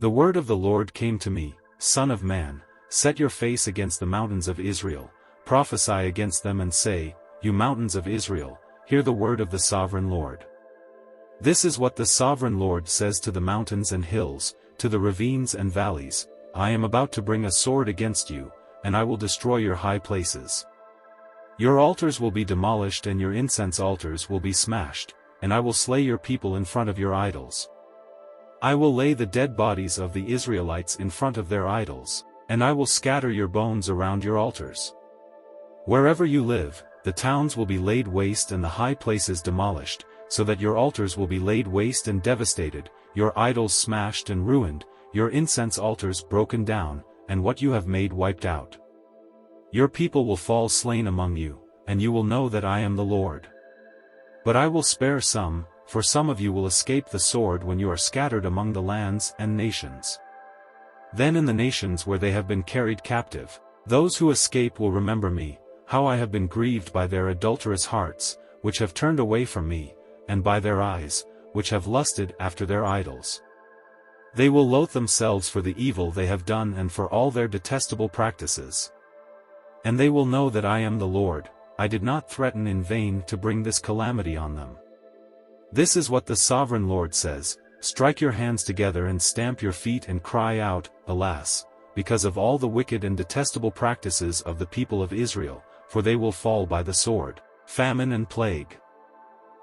The word of the Lord came to me, Son of man, set your face against the mountains of Israel, prophesy against them and say, You mountains of Israel, hear the word of the sovereign Lord. This is what the sovereign Lord says to the mountains and hills, to the ravines and valleys, I am about to bring a sword against you, and I will destroy your high places. Your altars will be demolished and your incense altars will be smashed, and I will slay your people in front of your idols. I will lay the dead bodies of the Israelites in front of their idols, and I will scatter your bones around your altars. Wherever you live, the towns will be laid waste and the high places demolished, so that your altars will be laid waste and devastated, your idols smashed and ruined, your incense altars broken down, and what you have made wiped out. Your people will fall slain among you, and you will know that I am the Lord. But I will spare some, for some of you will escape the sword when you are scattered among the lands and nations. Then in the nations where they have been carried captive, those who escape will remember me, how I have been grieved by their adulterous hearts, which have turned away from me, and by their eyes, which have lusted after their idols. They will loathe themselves for the evil they have done and for all their detestable practices. And they will know that I am the Lord, I did not threaten in vain to bring this calamity on them. This is what the sovereign Lord says, Strike your hands together and stamp your feet and cry out, Alas, because of all the wicked and detestable practices of the people of Israel, for they will fall by the sword, famine and plague.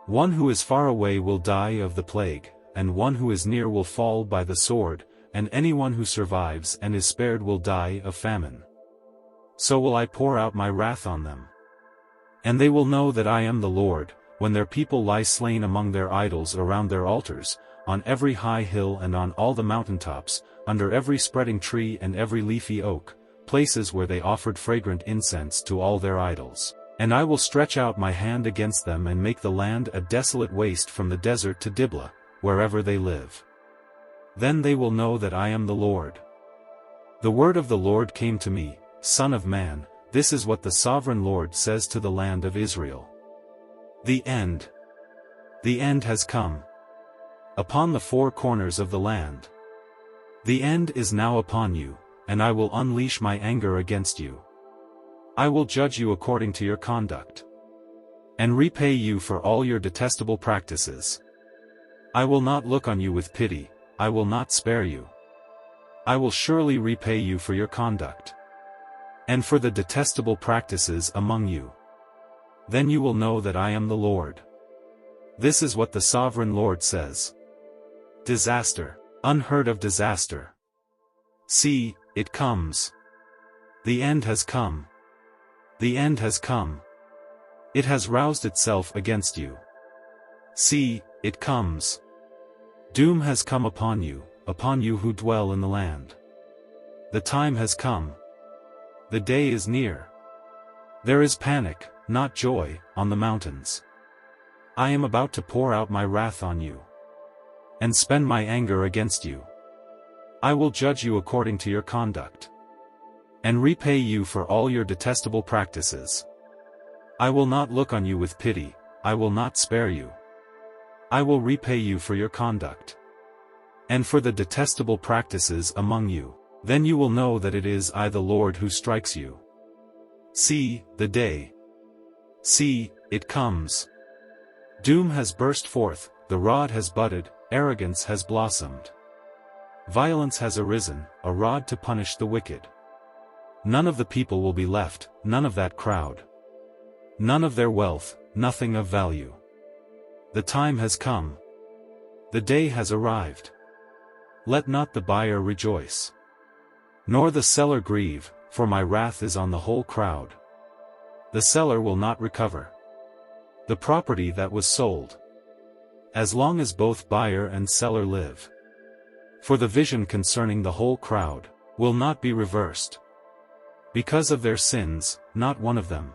One who is far away will die of the plague, and one who is near will fall by the sword, and anyone who survives and is spared will die of famine. So will I pour out my wrath on them. And they will know that I am the Lord, when their people lie slain among their idols around their altars, on every high hill and on all the mountaintops, under every spreading tree and every leafy oak, places where they offered fragrant incense to all their idols. And I will stretch out my hand against them and make the land a desolate waste from the desert to Diblah, wherever they live. Then they will know that I am the Lord. The word of the Lord came to me, Son of man, this is what the sovereign Lord says to the land of Israel. The end. The end has come. Upon the four corners of the land. The end is now upon you, and I will unleash my anger against you. I will judge you according to your conduct, and repay you for all your detestable practices. I will not look on you with pity, I will not spare you. I will surely repay you for your conduct, and for the detestable practices among you. Then you will know that I am the Lord. This is what the sovereign Lord says. Disaster, unheard of disaster. See, it comes. The end has come. The end has come. It has roused itself against you. See, it comes. Doom has come upon you who dwell in the land. The time has come. The day is near. There is panic, not joy, on the mountains. I am about to pour out my wrath on you, and spend my anger against you. I will judge you according to your conduct, and repay you for all your detestable practices. I will not look on you with pity, I will not spare you. I will repay you for your conduct, and for the detestable practices among you. Then you will know that it is I the Lord who strikes you. See, the day. See, it comes. Doom has burst forth, the rod has budded, arrogance has blossomed. Violence has arisen, a rod to punish the wicked. None of the people will be left, none of that crowd. None of their wealth, nothing of value. The time has come. The day has arrived. Let not the buyer rejoice, nor the seller grieve, for my wrath is on the whole crowd. The seller will not recover the property that was sold, as long as both buyer and seller live. For the vision concerning the whole crowd will not be reversed. Because of their sins, not one of them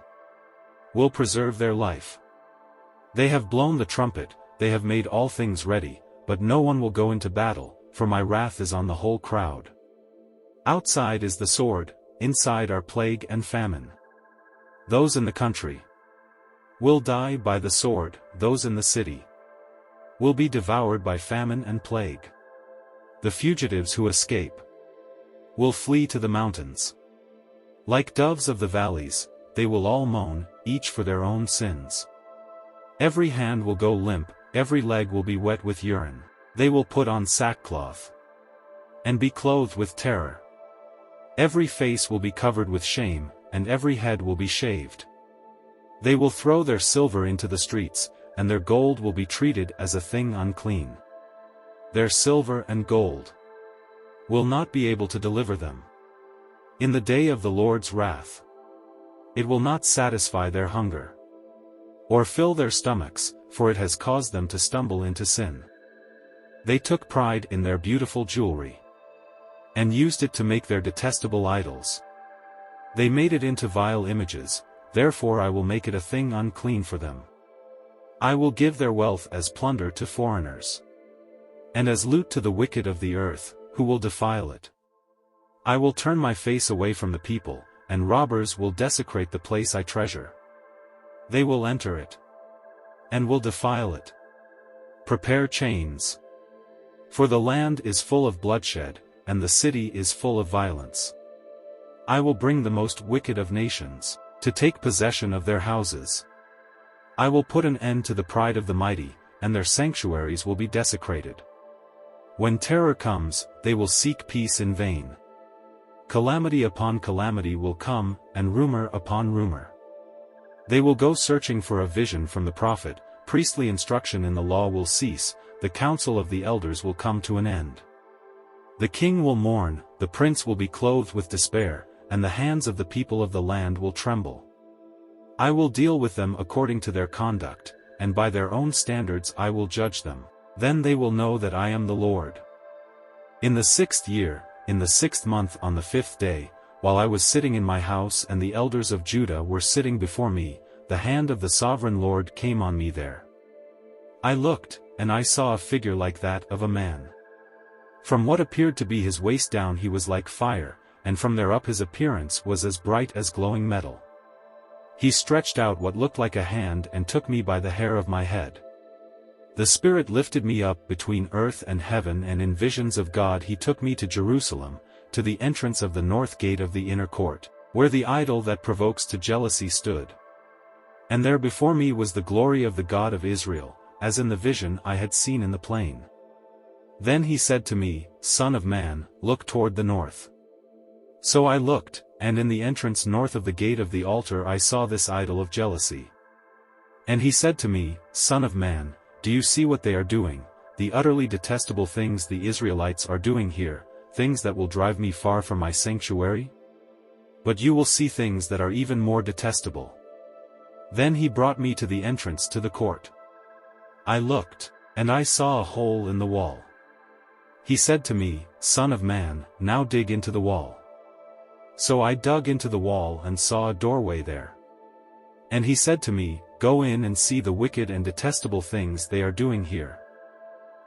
will preserve their life. They have blown the trumpet, they have made all things ready, but no one will go into battle, for my wrath is on the whole crowd. Outside is the sword, inside are plague and famine. Those in the country will die by the sword, those in the city will be devoured by famine and plague. The fugitives who escape will flee to the mountains. Like doves of the valleys, they will all moan, each for their own sins. Every hand will go limp, every leg will be wet with urine. They will put on sackcloth and be clothed with terror. Every face will be covered with shame, and every head will be shaved. They will throw their silver into the streets, and their gold will be treated as a thing unclean. Their silver and gold will not be able to deliver them in the day of the Lord's wrath. It will not satisfy their hunger or fill their stomachs, for it has caused them to stumble into sin. They took pride in their beautiful jewelry and used it to make their detestable idols. They made it into vile images, therefore I will make it a thing unclean for them. I will give their wealth as plunder to foreigners, and as loot to the wicked of the earth, who will defile it. I will turn my face away from the people, and robbers will desecrate the place I treasure. They will enter it, and will defile it. Prepare chains. For the land is full of bloodshed, and the city is full of violence. I will bring the most wicked of nations to take possession of their houses. I will put an end to the pride of the mighty, and their sanctuaries will be desecrated. When terror comes, they will seek peace in vain. Calamity upon calamity will come, and rumor upon rumor. They will go searching for a vision from the prophet, priestly instruction in the law will cease, the counsel of the elders will come to an end. The king will mourn, the prince will be clothed with despair, and the hands of the people of the land will tremble. I will deal with them according to their conduct, and by their own standards I will judge them. Then they will know that I am the Lord. In the 6th year, in the 6th month on the 5th day, while I was sitting in my house and the elders of Judah were sitting before me, the hand of the sovereign Lord came on me there. I looked, and I saw a figure like that of a man. From what appeared to be his waist down he was like fire, and from there up his appearance was as bright as glowing metal. He stretched out what looked like a hand and took me by the hair of my head. The Spirit lifted me up between earth and heaven, and in visions of God he took me to Jerusalem, to the entrance of the north gate of the inner court, where the idol that provokes to jealousy stood. And there before me was the glory of the God of Israel, as in the vision I had seen in the plain. Then he said to me, Son of man, look toward the north. So I looked, and in the entrance north of the gate of the altar I saw this idol of jealousy. And he said to me, Son of man, do you see what they are doing, the utterly detestable things the Israelites are doing here, things that will drive me far from my sanctuary? But you will see things that are even more detestable. Then he brought me to the entrance to the court. I looked, and I saw a hole in the wall. He said to me, Son of man, now dig into the wall. So I dug into the wall and saw a doorway there. And he said to me, Go in and see the wicked and detestable things they are doing here.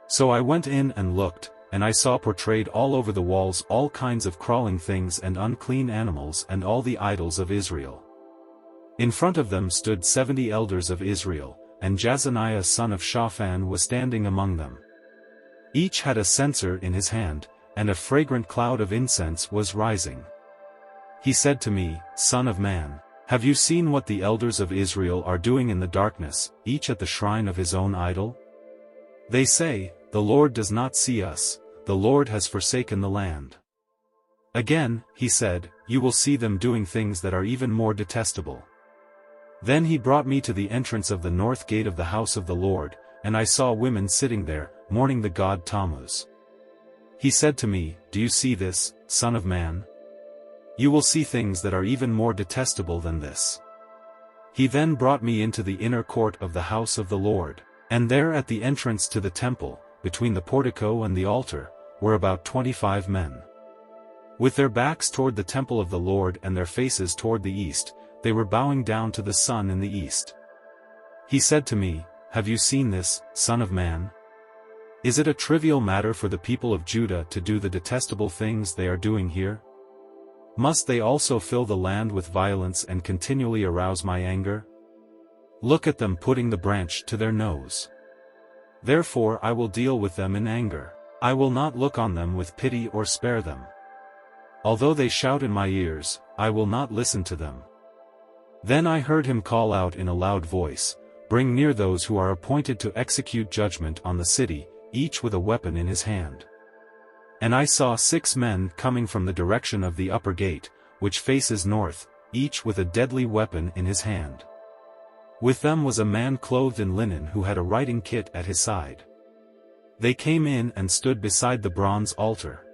So I went in and looked, and I saw portrayed all over the walls all kinds of crawling things and unclean animals and all the idols of Israel. In front of them stood 70 elders of Israel, and Jazaniah son of Shaphan was standing among them. Each had a censer in his hand, and a fragrant cloud of incense was rising. He said to me, Son of man, have you seen what the elders of Israel are doing in the darkness, each at the shrine of his own idol? They say, The Lord does not see us, the Lord has forsaken the land. Again, he said, You will see them doing things that are even more detestable. Then he brought me to the entrance of the north gate of the house of the Lord, and I saw women sitting there, mourning the god Tammuz. He said to me, Do you see this, Son of man? You will see things that are even more detestable than this. He then brought me into the inner court of the house of the Lord, and there at the entrance to the temple, between the portico and the altar, were about 25 men. With their backs toward the temple of the Lord and their faces toward the east, they were bowing down to the sun in the east. He said to me, Have you seen this, Son of man? Is it a trivial matter for the people of Judah to do the detestable things they are doing here? Must they also fill the land with violence and continually arouse my anger? Look at them putting the branch to their nose. Therefore I will deal with them in anger. I will not look on them with pity or spare them. Although they shout in my ears, I will not listen to them. Then I heard him call out in a loud voice, "Bring near those who are appointed to execute judgment on the city, each with a weapon in his hand." And I saw 6 men coming from the direction of the upper gate, which faces north, each with a deadly weapon in his hand. With them was a man clothed in linen who had a writing kit at his side. They came in and stood beside the bronze altar.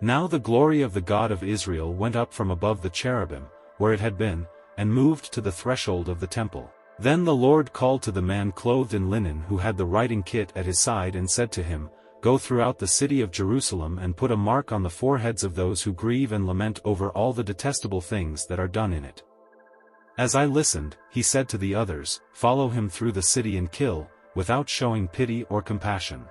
Now the glory of the God of Israel went up from above the cherubim, where it had been, and moved to the threshold of the temple. Then the Lord called to the man clothed in linen who had the writing kit at his side and said to him, "Go throughout the city of Jerusalem and put a mark on the foreheads of those who grieve and lament over all the detestable things that are done in it." As I listened, he said to the others, "Follow him through the city and kill, without showing pity or compassion.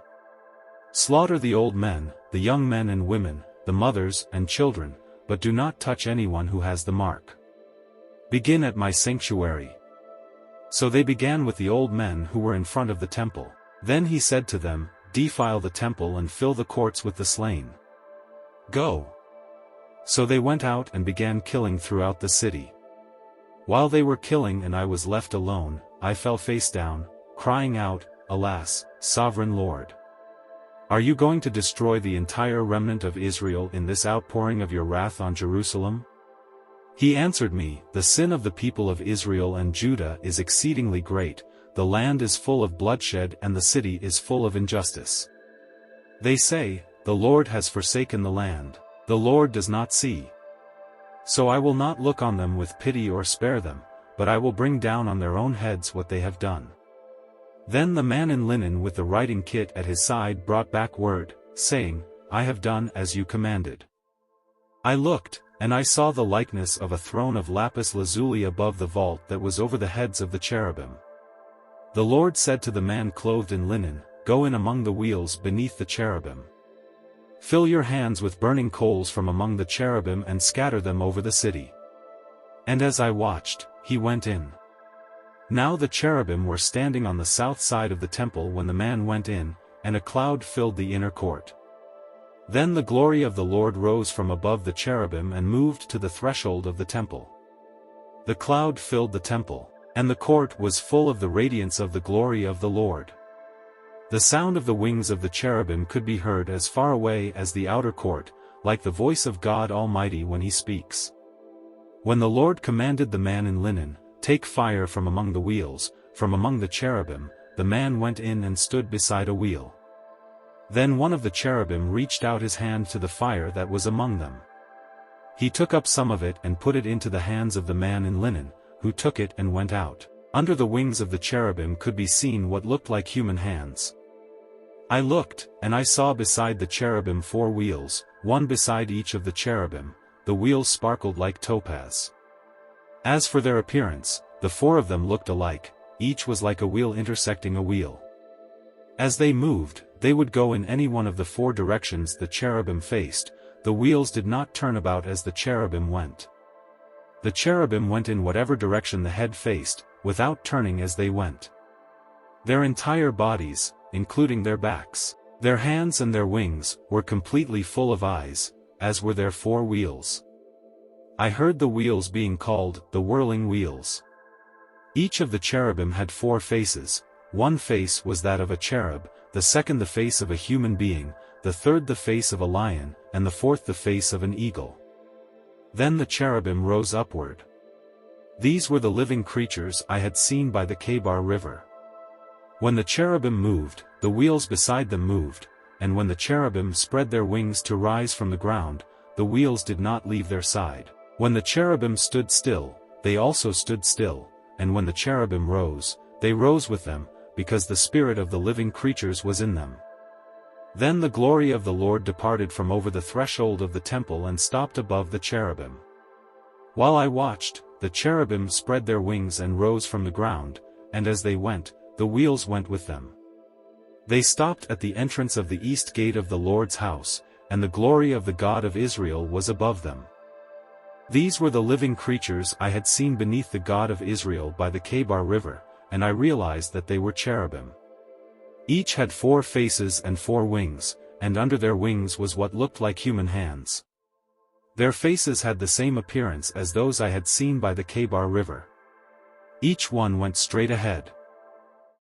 Slaughter the old men, the young men and women, the mothers and children, but do not touch anyone who has the mark. Begin at my sanctuary." So they began with the old men who were in front of the temple. Then he said to them, "Defile the temple and fill the courts with the slain. Go." So they went out and began killing throughout the city. While they were killing and I was left alone, I fell face down, crying out, "Alas, sovereign Lord! Are you going to destroy the entire remnant of Israel in this outpouring of your wrath on Jerusalem?" He answered me, "The sin of the people of Israel and Judah is exceedingly great, the land is full of bloodshed and the city is full of injustice. They say, 'The Lord has forsaken the land, the Lord does not see.' So I will not look on them with pity or spare them, but I will bring down on their own heads what they have done." Then the man in linen with the writing kit at his side brought back word, saying, "I have done as you commanded." I looked, and I saw the likeness of a throne of lapis lazuli above the vault that was over the heads of the cherubim. The Lord said to the man clothed in linen, "Go in among the wheels beneath the cherubim. Fill your hands with burning coals from among the cherubim and scatter them over the city." And as I watched, he went in. Now the cherubim were standing on the south side of the temple when the man went in, and a cloud filled the inner court. Then the glory of the Lord rose from above the cherubim and moved to the threshold of the temple. The cloud filled the temple, and the court was full of the radiance of the glory of the Lord. The sound of the wings of the cherubim could be heard as far away as the outer court, like the voice of God Almighty when he speaks. When the Lord commanded the man in linen, "Take fire from among the wheels," from among the cherubim, the man went in and stood beside a wheel. Then one of the cherubim reached out his hand to the fire that was among them. He took up some of it and put it into the hands of the man in linen, who took it and went out. Under the wings of the cherubim could be seen what looked like human hands. I looked, and I saw beside the cherubim 4 wheels, one beside each of the cherubim. The wheels sparkled like topaz. As for their appearance, the 4 of them looked alike, each was like a wheel intersecting a wheel. As they moved, they would go in any one of the 4 directions the cherubim faced. The wheels did not turn about as the cherubim went. The cherubim went in whatever direction the head faced, without turning as they went. Their entire bodies, including their backs, their hands and their wings, were completely full of eyes, as were their 4 wheels. I heard the wheels being called the whirling wheels. Each of the cherubim had 4 faces. One face was that of a cherub, the second the face of a human being, the third the face of a lion, and the fourth the face of an eagle. Then the cherubim rose upward. These were the living creatures I had seen by the Kebar River. When the cherubim moved, the wheels beside them moved, and when the cherubim spread their wings to rise from the ground, the wheels did not leave their side. When the cherubim stood still, they also stood still, and when the cherubim rose, they rose with them, because the spirit of the living creatures was in them. Then the glory of the Lord departed from over the threshold of the temple and stopped above the cherubim. While I watched, the cherubim spread their wings and rose from the ground, and as they went, the wheels went with them. They stopped at the entrance of the east gate of the Lord's house, and the glory of the God of Israel was above them. These were the living creatures I had seen beneath the God of Israel by the Kebar River, and I realized that they were cherubim. Each had 4 faces and 4 wings, and under their wings was what looked like human hands. Their faces had the same appearance as those I had seen by the Kebar River. Each one went straight ahead.